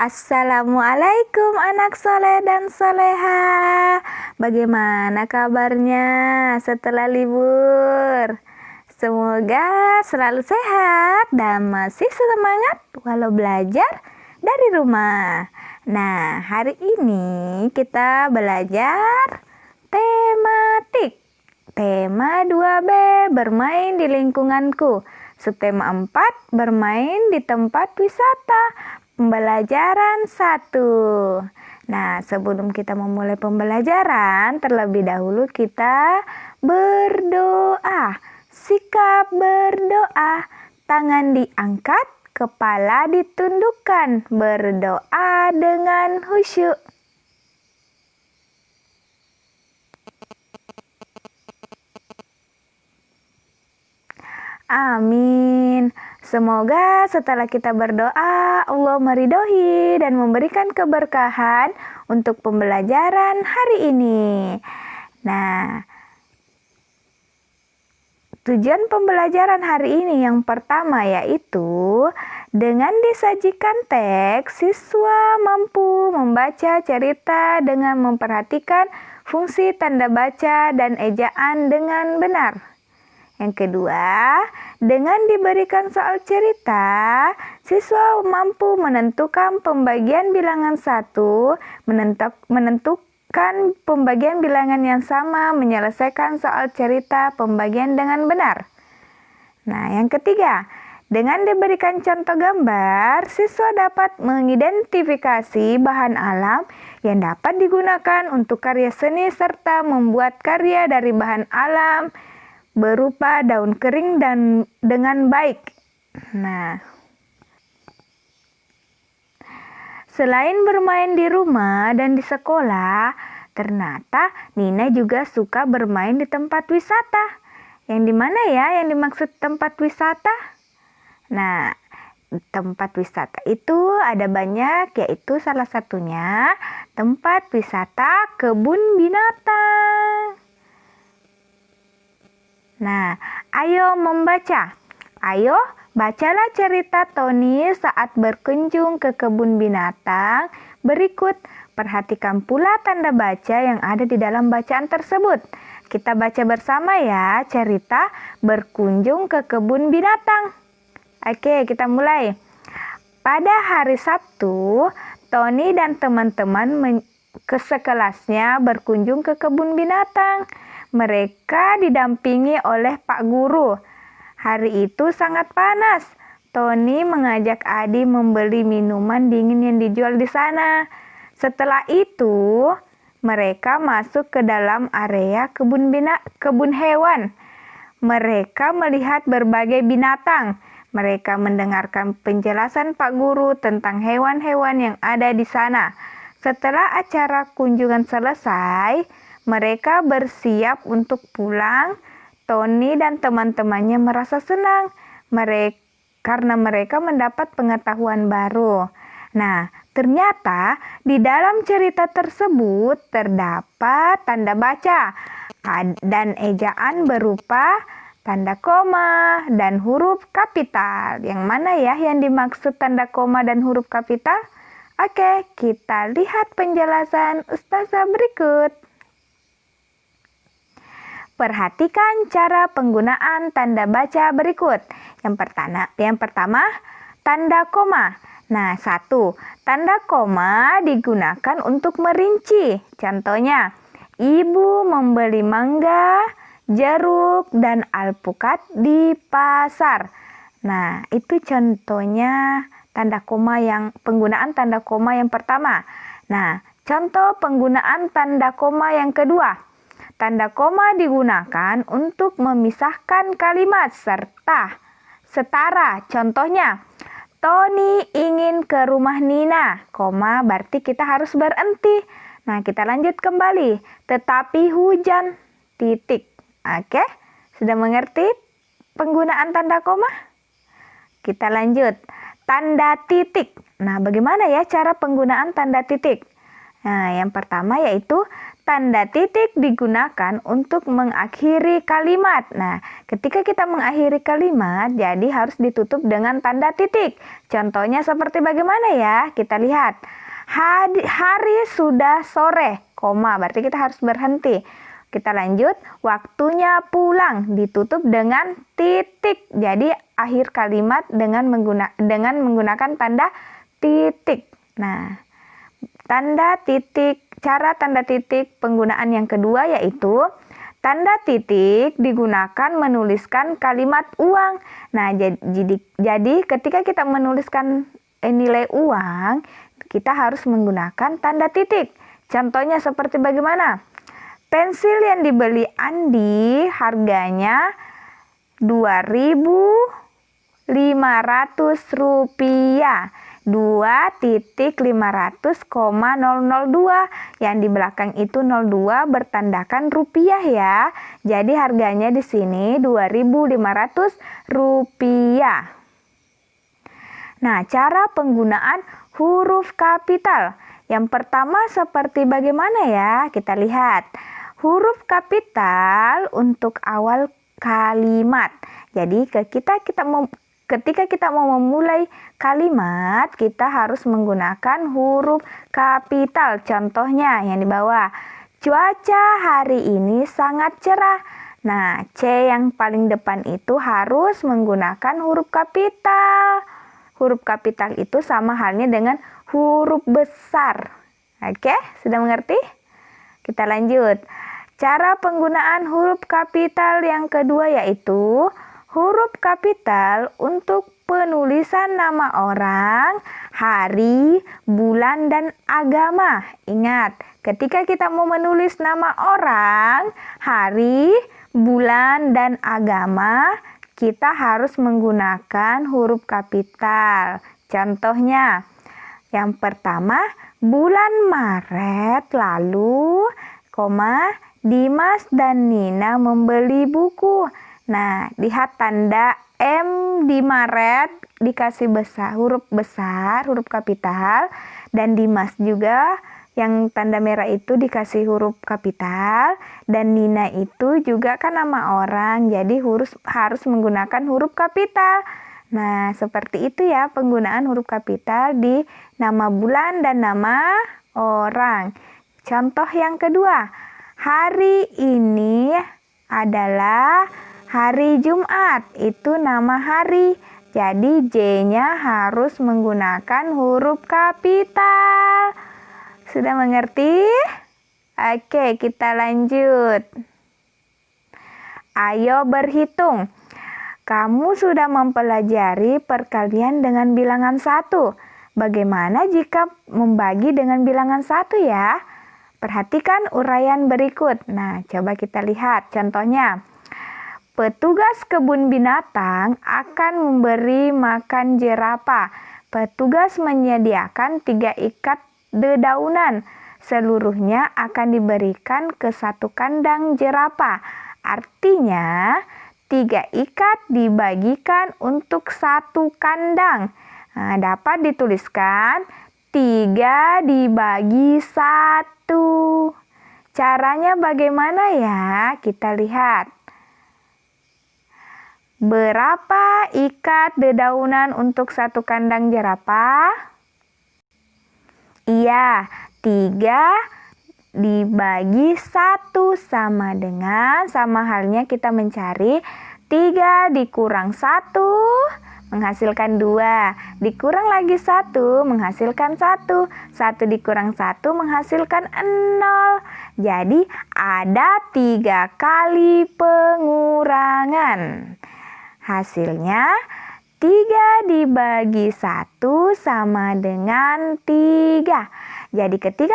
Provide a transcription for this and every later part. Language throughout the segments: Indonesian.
Assalamualaikum anak soleh dan soleha. Bagaimana kabarnya setelah libur? Semoga selalu sehat dan masih semangat walau belajar dari rumah. Nah, hari ini kita belajar tematik. Tema 2B, bermain di lingkunganku. Subtema 4, bermain di tempat wisata. Pembelajaran 1. Nah, sebelum kita memulai pembelajaran, terlebih dahulu kita berdoa. Sikap berdoa, tangan diangkat, kepala ditundukkan. Berdoa dengan khusyuk. Amin. Semoga setelah kita berdoa, Allah meridhoi dan memberikan keberkahan untuk pembelajaran hari ini. Nah, tujuan pembelajaran hari ini yang pertama yaitu dengan disajikan teks, siswa mampu membaca cerita dengan memperhatikan fungsi tanda baca dan ejaan dengan benar. Yang kedua, dengan diberikan soal cerita, siswa mampu menentukan pembagian bilangan 1, menentukan pembagian bilangan yang sama, menyelesaikan soal cerita pembagian dengan benar. Nah, yang ketiga, dengan diberikan contoh gambar, siswa dapat mengidentifikasi bahan alam yang dapat digunakan untuk karya seni serta membuat karya dari bahan alam berupa daun kering dan dengan baik. Nah, selain bermain di rumah dan di sekolah, ternyata Nina juga suka bermain di tempat wisata. Yang di mana ya yang dimaksud tempat wisata? Nah, tempat wisata itu ada banyak, yaitu salah satunya tempat wisata kebun binatang. Nah, ayo membaca. Ayo, bacalah cerita Tony saat berkunjung ke kebun binatang. Berikut, perhatikan pula tanda baca yang ada di dalam bacaan tersebut. Kita baca bersama ya, cerita berkunjung ke kebun binatang. Oke, kita mulai. Pada hari Sabtu, Tony dan teman-teman sekelasnya berkunjung ke kebun binatang. Mereka didampingi oleh Pak Guru. Hari itu sangat panas. Tony mengajak Adi membeli minuman dingin yang dijual di sana. Setelah itu, mereka masuk ke dalam area kebun hewan. Mereka melihat berbagai binatang. Mereka mendengarkan penjelasan Pak Guru tentang hewan-hewan yang ada di sana. Setelah acara kunjungan selesai, mereka bersiap untuk pulang. Tony dan teman-temannya merasa senang karena mereka mendapat pengetahuan baru. Nah, ternyata di dalam cerita tersebut terdapat tanda baca dan ejaan berupa tanda koma dan huruf kapital. Yang mana ya yang dimaksud tanda koma dan huruf kapital? Oke, kita lihat penjelasan Ustazah berikut. Perhatikan cara penggunaan tanda baca berikut. Yang pertama, tanda koma. Nah, 1. Tanda koma digunakan untuk merinci. Contohnya, ibu membeli mangga, jeruk, dan alpukat di pasar. Nah, itu contohnya penggunaan tanda koma yang pertama. Nah, contoh penggunaan tanda koma yang kedua. Tanda koma digunakan untuk memisahkan kalimat serta setara. Contohnya, Tony ingin ke rumah Nina, koma berarti kita harus berhenti. Nah, kita lanjut kembali. Tetapi hujan, titik. Oke, sudah mengerti penggunaan tanda koma? Kita lanjut. Tanda titik. Nah, bagaimana ya cara penggunaan tanda titik? Nah, yang pertama yaitu tanda titik digunakan untuk mengakhiri kalimat. Nah, ketika kita mengakhiri kalimat, jadi harus ditutup dengan tanda titik. Contohnya seperti bagaimana ya? Kita lihat. Hari sudah sore, koma, berarti kita harus berhenti. Kita lanjut, waktunya pulang, ditutup dengan titik. Jadi akhir kalimat dengan menggunakan tanda titik. Nah, cara tanda titik penggunaan yang kedua yaitu tanda titik digunakan menuliskan kalimat uang. Nah, jadi ketika kita menuliskan nilai uang, kita harus menggunakan tanda titik. Contohnya seperti bagaimana? Pensil yang dibeli Andi harganya Rp2.500. 2.500,002. Yang di belakang itu 02 bertandakan rupiah ya. Jadi harganya di sini Rp2.500. Nah, cara penggunaan huruf kapital. Yang pertama seperti bagaimana ya? Kita lihat. Huruf kapital untuk awal kalimat. Jadi ketika kita mau memulai kalimat, kita harus menggunakan huruf kapital. Contohnya yang di bawah. Cuaca hari ini sangat cerah. Nah, C yang paling depan itu harus menggunakan huruf kapital. Huruf kapital itu sama halnya dengan huruf besar. Oke, sudah mengerti? Kita lanjut. Cara penggunaan huruf kapital yang kedua yaitu huruf kapital untuk penulisan nama orang, hari, bulan, dan agama. Ingat, ketika kita mau menulis nama orang, hari, bulan, dan agama, kita harus menggunakan huruf kapital. Contohnya, yang pertama, bulan Maret lalu, Dimas dan Nina membeli buku. Nah, lihat tanda M di Maret dikasih huruf besar, huruf kapital. Dan Dimas juga yang tanda merah itu dikasih huruf kapital. Dan Nina itu juga kan nama orang, jadi harus menggunakan huruf kapital. Nah, seperti itu ya penggunaan huruf kapital di nama bulan dan nama orang. Contoh yang kedua, hari ini adalah hari Jumat, itu nama hari. Jadi J-nya harus menggunakan huruf kapital. Sudah mengerti? Oke, kita lanjut. Ayo berhitung. Kamu sudah mempelajari perkalian dengan bilangan 1. Bagaimana jika membagi dengan bilangan 1 ya? Perhatikan uraian berikut. Nah, coba kita lihat contohnya. Petugas kebun binatang akan memberi makan jerapah. Petugas menyediakan 3 ikat dedaunan. Seluruhnya akan diberikan ke 1 kandang jerapah. Artinya, 3 ikat dibagikan untuk 1 kandang. Nah, dapat dituliskan 3 dibagi 1. Caranya bagaimana ya? Kita lihat. Berapa ikat dedaunan untuk 1 kandang jerapah? Iya, 3 dibagi 1 sama halnya kita mencari 3 dikurang 1 menghasilkan 2. Dikurang lagi 1 menghasilkan 1. 1 dikurang 1 menghasilkan 0. Jadi ada 3 kali pengurangan. Hasilnya 3 dibagi 1 sama dengan 3. Jadi ketika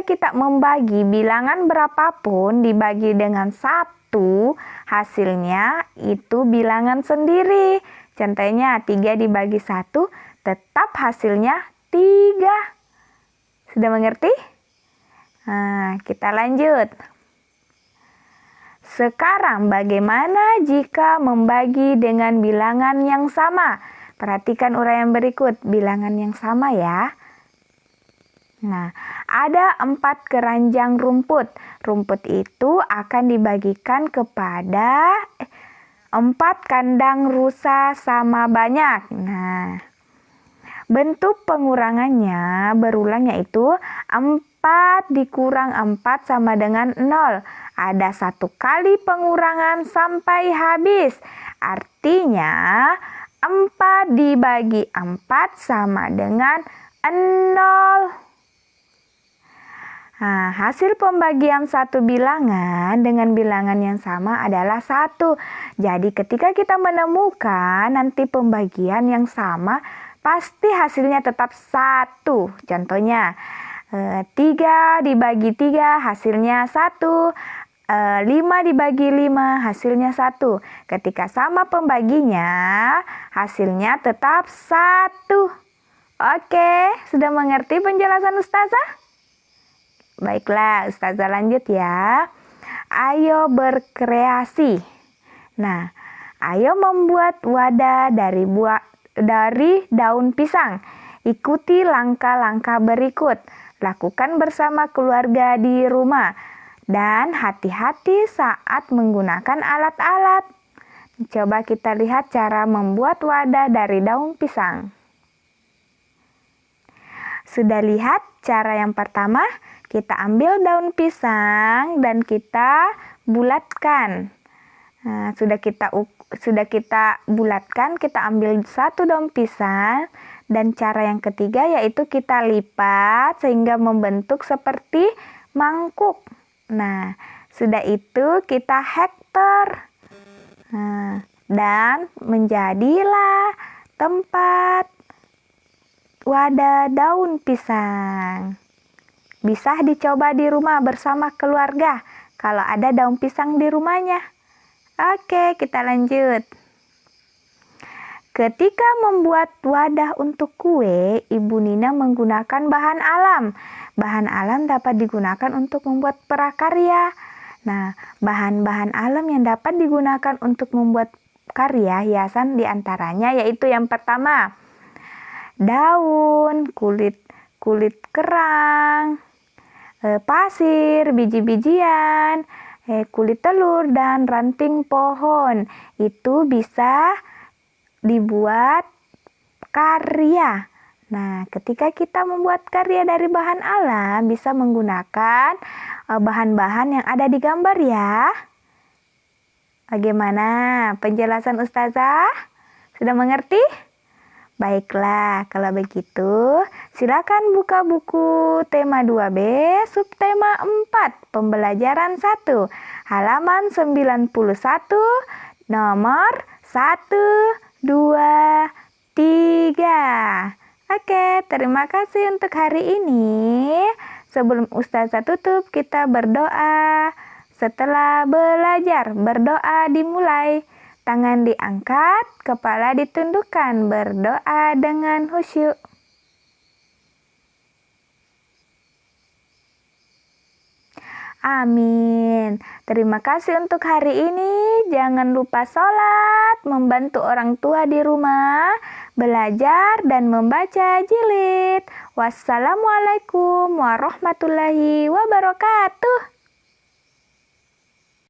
kita membagi bilangan berapapun dibagi dengan 1, hasilnya itu bilangan sendiri. Contohnya 3 dibagi 1 tetap hasilnya 3. Sudah mengerti? Nah, kita lanjut. Sekarang bagaimana jika membagi dengan bilangan yang sama? Perhatikan uraian berikut, bilangan yang sama ya. Nah, ada 4 keranjang rumput. Rumput itu akan dibagikan kepada 4 kandang rusa sama banyak. Nah, bentuk pengurangannya berulang yaitu 4 dikurang 4 sama dengan 0. Ada 1 kali pengurangan sampai habis. Artinya 4 dibagi 4 sama dengan 0. Nah, hasil pembagian satu bilangan dengan bilangan yang sama adalah 1. Jadi ketika kita menemukan nanti pembagian yang sama, pasti hasilnya tetap 1. Contohnya, 3 dibagi 3 hasilnya 1. 5 dibagi 5 hasilnya 1. Ketika sama pembaginya, hasilnya tetap 1. Oke, sudah mengerti penjelasan Ustazah? Baiklah, Ustazah lanjut ya. Ayo berkreasi. Nah, ayo membuat wadah dari daun pisang. Ikuti langkah-langkah berikut. Lakukan bersama keluarga di rumah. Dan hati-hati saat menggunakan alat-alat. Coba kita lihat cara membuat wadah dari daun pisang. Sudah lihat cara yang pertama? Kita ambil daun pisang dan kita bulatkan. Nah, sudah kita bulatkan, kita ambil 1 daun pisang. Dan cara yang ketiga yaitu kita lipat sehingga membentuk seperti mangkuk. Nah, sudah itu kita hektar. Nah, dan menjadilah tempat wadah daun pisang. Bisa dicoba di rumah bersama keluarga kalau ada daun pisang di rumahnya. Oke, kita lanjut. Ketika membuat wadah untuk kue, Ibu Nina menggunakan bahan alam. Bahan alam dapat digunakan untuk membuat prakarya. Nah, bahan-bahan alam yang dapat digunakan untuk membuat karya hiasan diantaranya yaitu yang pertama, daun, kulit kerang, pasir, biji-bijian, kulit telur, dan ranting pohon. Itu bisa dibuat karya. Nah, ketika kita membuat karya dari bahan alam, bisa menggunakan bahan-bahan yang ada di gambar ya. Bagaimana penjelasan Ustazah? Sudah mengerti? Baiklah, kalau begitu silakan buka buku tema 2B, subtema 4, pembelajaran 1, halaman 91, nomor 1, 2, 3. Oke, terima kasih untuk hari ini. Sebelum Ustazah tutup, kita berdoa. Setelah belajar, berdoa dimulai. Tangan diangkat, kepala ditundukkan, berdoa dengan khusyuk. Amin. Terima kasih untuk hari ini. Jangan lupa sholat, membantu orang tua di rumah, belajar dan membaca jilid. Wassalamualaikum warahmatullahi wabarakatuh.